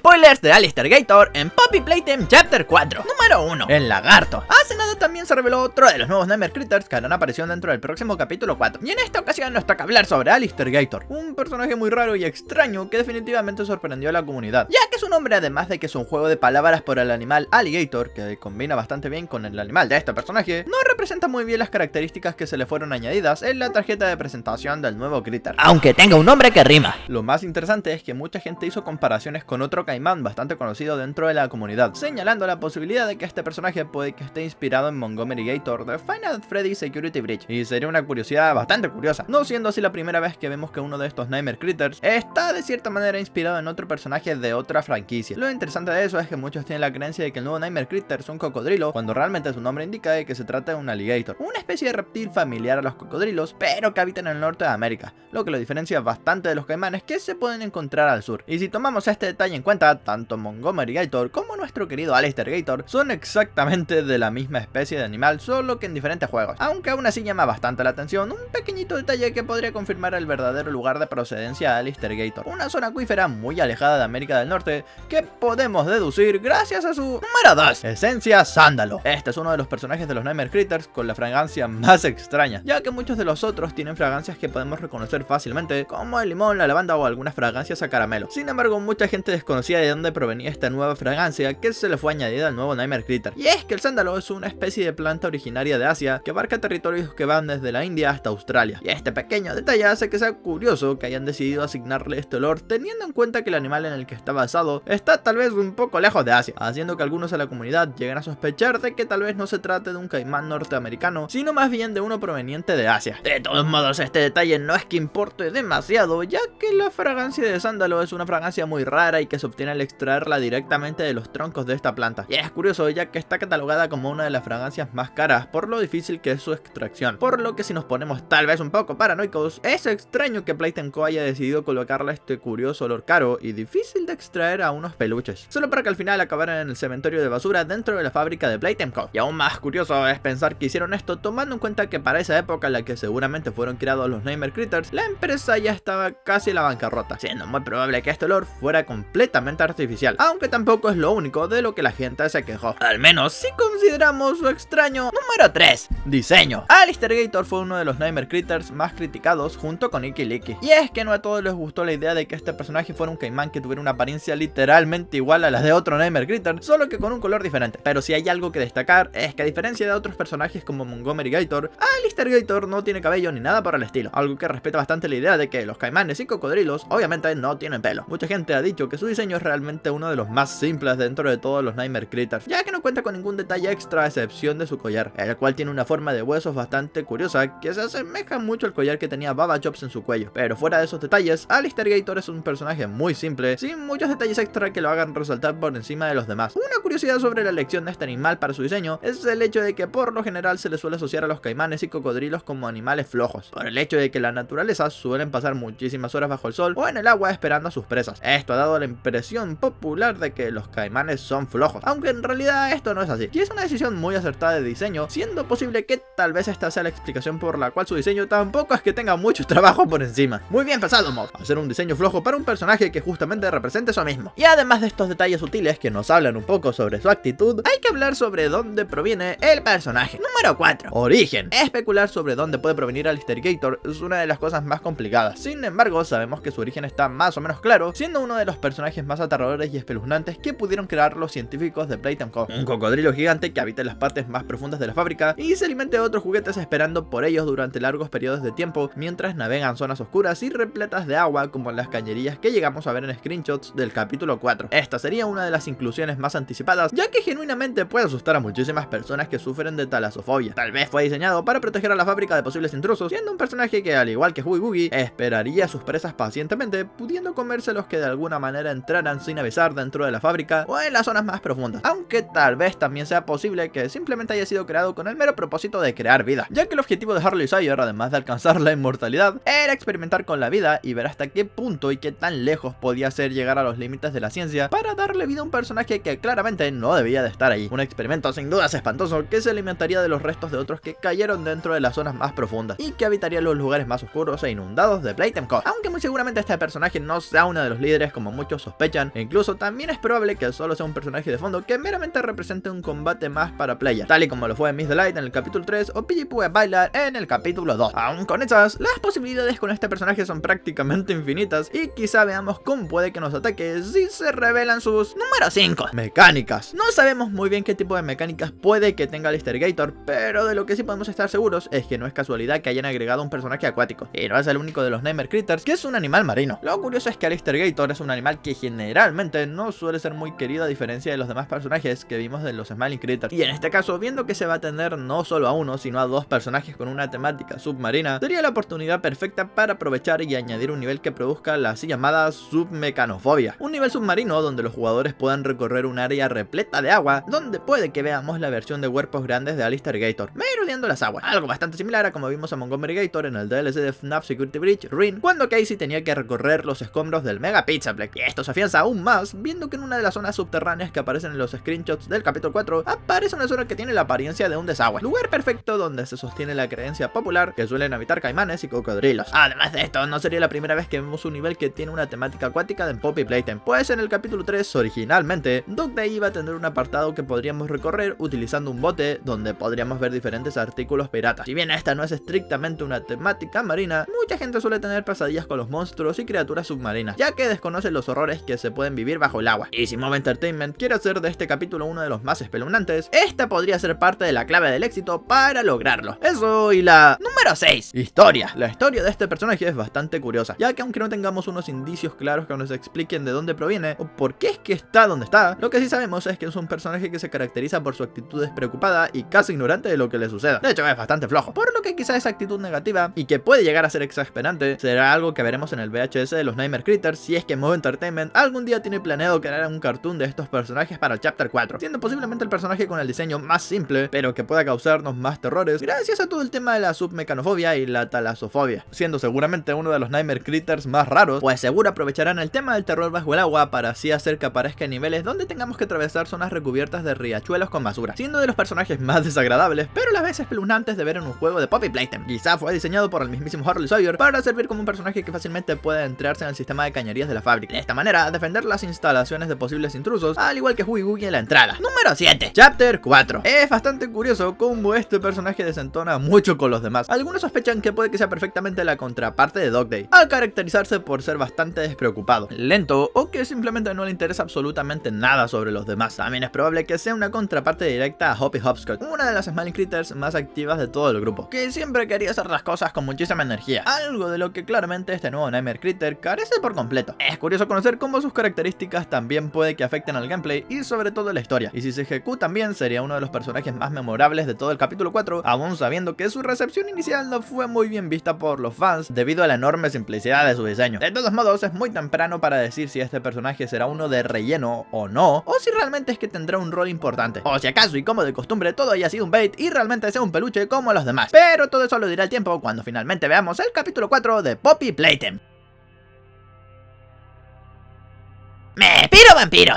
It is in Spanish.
Spoilers de Alistair Gator en Poppy Playtime Chapter 4. Número 1. El lagarto. Hace nada también se reveló otro de los nuevos Nightmare Critters que harán aparición dentro del próximo capítulo 4. Y en esta ocasión nos toca hablar sobre Alistair Gator, un personaje muy raro y extraño que definitivamente sorprendió a la comunidad, ya que su nombre, además de que es un juego de palabras por el animal alligator, que combina bastante bien con el animal de este personaje, no representa muy bien las características que se le fueron añadidas en la tarjeta de presentación del nuevo Critter, aunque tenga un nombre que rima. Lo más interesante es que mucha gente hizo comparaciones con otro caimán bastante conocido dentro de la comunidad, señalando la posibilidad de que este personaje puede que esté inspirado en Montgomery Gator de Final Freddy Security Breach, y sería una curiosidad bastante curiosa, no siendo así la primera vez que vemos que uno de estos Nightmare Critters está de cierta manera inspirado en otro personaje de otra franquicia. Lo interesante de eso es que muchos tienen la creencia de que el nuevo Nightmare Critter es un cocodrilo, cuando realmente su nombre indica de que se trata de un alligator, una especie de reptil familiar a los cocodrilos, pero que habita en el norte de América, lo que lo diferencia bastante de los caimanes que se pueden encontrar al sur. Y si tomamos este detalle en cuenta, tanto Montgomery Gator como nuestro querido Alistair Gator son exactamente de la misma especie de animal, solo que en diferentes juegos, aunque aún así llama bastante la atención un pequeñito detalle que podría confirmar el verdadero lugar de procedencia de Alistair Gator, una zona acuífera muy alejada de América del Norte que podemos deducir gracias a su número 2, esencia sándalo. Este es uno de los personajes de los Nightmare Critters con la fragancia más extraña, ya que muchos de los otros tienen fragancias que podemos reconocer fácilmente, como el limón, la lavanda o algunas fragancias a caramelo. Sin embargo, mucha gente desconocía de dónde provenía esta nueva fragancia que se le fue añadida al nuevo Nightmare Critter. Y es que el sándalo es una especie de planta originaria de Asia que abarca territorios que van desde la India hasta Australia. Y este pequeño detalle hace que sea curioso que hayan decidido asignarle este olor teniendo en cuenta que el animal en el que está basado está tal vez un poco lejos de Asia, haciendo que algunos de la comunidad lleguen a sospechar de que tal vez no se trate de un caimán norteamericano, sino más bien de uno proveniente de Asia. De todos modos, este detalle no es que importe demasiado, ya que la fragancia de sándalo es una fragancia muy rara y que se obtiene al extraerla directamente de los troncos de esta planta. Y es curioso ya que está catalogada como una de las fragancias más caras por lo difícil que es su extracción, por lo que si nos ponemos tal vez un poco paranoicos, es extraño que Playtime Co haya decidido colocarle este curioso olor caro y difícil de extraer a unos peluches, solo para que al final acabaran en el cementerio de basura dentro de la fábrica de Playtime Co. Y aún más curioso es pensar que hicieron esto tomando en cuenta que para esa época en la que seguramente fueron creados los Nightmare Critters, la empresa ya estaba casi en la bancarrota, siendo muy probable que este olor fuera completamente artificial, aunque tampoco es lo único de lo que la gente se quejó, al menos si consideramos su extraño número 3, diseño. Alistair Gator fue uno de los Nightmare Critters más criticados junto con Iki Liki, y es que no a todos les gustó la idea de que este personaje fuera un caimán que tuviera una apariencia literalmente igual a la de otro Nightmare Critter, solo que con un color diferente. Pero si hay algo que destacar es que a diferencia de otros personajes como Montgomery Gator, Alistair Gator no tiene cabello ni nada por el estilo, algo que respeta bastante la idea de que los caimanes y cocodrilos obviamente no tienen pelo. Mucha gente ha dicho que su diseño es realmente uno de los más simples dentro de todos los Nightmare Critters, ya que no cuenta con ningún detalle extra a excepción de su collar, el cual tiene una forma de huesos bastante curiosa que se asemeja mucho al collar que tenía Baba Chops en su cuello. Pero fuera de esos detalles, Alistair Gator es un personaje muy simple, sin muchos detalles extra que lo hagan resaltar por encima de los demás. Una curiosidad sobre la elección de este animal para su diseño es el hecho de que por lo general se le suele asociar a los caimanes y cocodrilos como animales flojos, por el hecho de que en la naturaleza suelen pasar muchísimas horas bajo el sol o en el agua esperando a sus presas. Esto ha dado la impresión popular de que los caimanes son flojos, aunque en realidad esto no es así, y es una decisión muy acertada de diseño, siendo posible que tal vez esta sea la explicación por la cual su diseño tampoco es que tenga mucho trabajo por encima. Muy bien pensado, mod, hacer un diseño flojo para un personaje que justamente represente eso mismo. Y además de estos detalles sutiles que nos hablan un poco sobre su actitud, hay que hablar sobre dónde proviene el personaje. Número 4. Origen. Especular sobre dónde puede provenir Alistair Gator es una de las cosas más complicadas. Sin embargo, sabemos que su origen está más o menos claro, siendo uno de los personajes más aterradores y espeluznantes que pudieron crear los científicos de Playtime Co. Un cocodrilo gigante que habita en las partes más profundas de la fábrica y se alimenta de otros juguetes esperando por ellos durante largos periodos de tiempo mientras navegan zonas oscuras y repletas de agua como las cañerías que llegamos a ver en screenshots del capítulo 4. Esta sería una de las inclusiones más anticipadas, ya que genuinamente puede asustar a muchísimas personas que sufren de talasofobia. Tal vez fue diseñado para proteger a la fábrica de posibles intrusos, siendo un personaje que al igual que Huggy Wuggy esperaría a sus presas pacientemente, pudiendo comerse los que de alguna manera entraran sin avisar dentro de la fábrica o en las zonas más profundas, aunque tal vez también sea posible que simplemente haya sido creado con el mero propósito de crear vida, ya que el objetivo de Harley Sawyer, además de alcanzar la inmortalidad, era experimentar con la vida y ver hasta qué punto y qué tan lejos podía ser llegar a los límites de la ciencia para darle vida a un personaje que claramente no debía de estar ahí. Un experimento sin dudas espantoso que se alimentaría de los restos de otros que cayeron dentro de las zonas más profundas y que habitaría los lugares más oscuros e inundados de Playtime Co. Aunque muy seguramente este personaje no sea uno de los líderes como muchos sospechan, Playtime. E incluso también es probable que solo sea un personaje de fondo que meramente represente un combate más para players, tal y como lo fue Miss Delight en el capítulo 3 o Piggy Pooh Bailar en el capítulo 2. Aún con esas, las posibilidades con este personaje son prácticamente infinitas y quizá veamos cómo puede que nos ataque si se revelan sus número 5, mecánicas. No sabemos muy bien qué tipo de mecánicas puede que tenga Listergator, pero de lo que sí podemos estar seguros es que no es casualidad que hayan agregado un personaje acuático, y no es el único de los Nightmare Critters que es un animal marino. Lo curioso es que Listergator es un animal que generalmente no suele ser muy querido a diferencia de los demás personajes que vimos de los Smiling Critters, y en este caso, viendo que se va a tener no solo a uno sino a dos personajes con una temática submarina, sería la oportunidad perfecta para aprovechar y añadir un nivel que produzca la así llamada submecanofobia, un nivel submarino donde los jugadores puedan recorrer un área repleta de agua, donde puede que veamos la versión de cuerpos grandes de Listergator merodeando las aguas, algo bastante similar a como vimos a Montgomery Gator en el DLC de FNAF Security Breach Ring, cuando Casey tenía que recorrer los escombros del Mega Pizzaplex. Y esto se afianza aún más viendo que en una de las zonas subterráneas que aparecen en los screenshots del capítulo 4 aparece una zona que tiene la apariencia de un desagüe, lugar perfecto donde se sostiene la creencia popular que suelen habitar caimanes y cocodrilos. Además de esto, no sería la primera vez que vemos un nivel que tiene una temática acuática de Poppy Playtime, pues en el capítulo 3 originalmente Dog Day iba a tener un apartado que podríamos recorrer utilizando un bote donde podríamos ver diferentes artículos piratas. Si bien esta no es estrictamente una temática marina, mucha gente suele tener pesadillas con los monstruos y criaturas submarinas, ya que desconocen los horrores que se pueden vivir bajo el agua. Y si Mob Entertainment quiere hacer de este capítulo uno de los más espeluznantes, esta podría ser parte de la clave del éxito para lograrlo. Eso, y la número 6, historia. La historia de este personaje es bastante curiosa, ya que aunque no tengamos unos indicios claros que nos expliquen de dónde proviene o por qué es que está donde está, lo que sí sabemos es que es un personaje que se caracteriza por su actitud despreocupada y casi ignorante de lo que le suceda. De hecho, es bastante flojo, por lo que quizá esa actitud negativa, y que puede llegar a ser exasperante, será algo que veremos en el VHS de los Nightmare Critters si es que Mob Entertainment algún día tiene planeado crear un cartoon de estos personajes para el Chapter 4, siendo posiblemente el personaje con el diseño más simple, pero que pueda causarnos más terrores gracias a todo el tema de la submecanofobia y la talasofobia, siendo seguramente uno de los Nightmare Critters más raros, pues seguro aprovecharán el tema del terror bajo el agua para así hacer que aparezca en niveles donde tengamos que atravesar zonas recubiertas de riachuelos con basura, siendo de los personajes más desagradables, pero a la vez espeluznantes de ver en un juego de Poppy Playtime. Quizá fue diseñado por el mismísimo Harley Sawyer para servir como un personaje que fácilmente puede entrarse en el sistema de cañerías de la fábrica, de esta manera defender las instalaciones de posibles intrusos, al igual que Huey Googie en la entrada. Número 7, Chapter 4. Es bastante curioso cómo este personaje desentona mucho con los demás. Algunos sospechan que puede que sea perfectamente la contraparte de Dog Day, al caracterizarse por ser bastante despreocupado, lento o que simplemente no le interesa absolutamente nada sobre los demás. También es probable que sea una contraparte directa a Hoppy Hopscotch, una de las Smiling Critters más activas de todo el grupo, que siempre quería hacer las cosas con muchísima energía, algo de lo que claramente este nuevo Nightmare Critter carece por completo. Es curioso conocer cómo sus características también puede que afecten al gameplay y sobre todo la historia, y si se ejecuta bien sería uno de los personajes más memorables de todo el capítulo 4, aún sabiendo que su recepción inicial no fue muy bien vista por los fans debido a la enorme simplicidad de su diseño. De todos modos, es muy temprano para decir si este personaje será uno de relleno o no, o si realmente es que tendrá un rol importante, o si acaso y como de costumbre todo haya sido un bait y realmente sea un peluche como los demás. Pero todo eso lo dirá el tiempo cuando finalmente veamos el capítulo 4 de Poppy Playtime. ¡Me piro vampiro!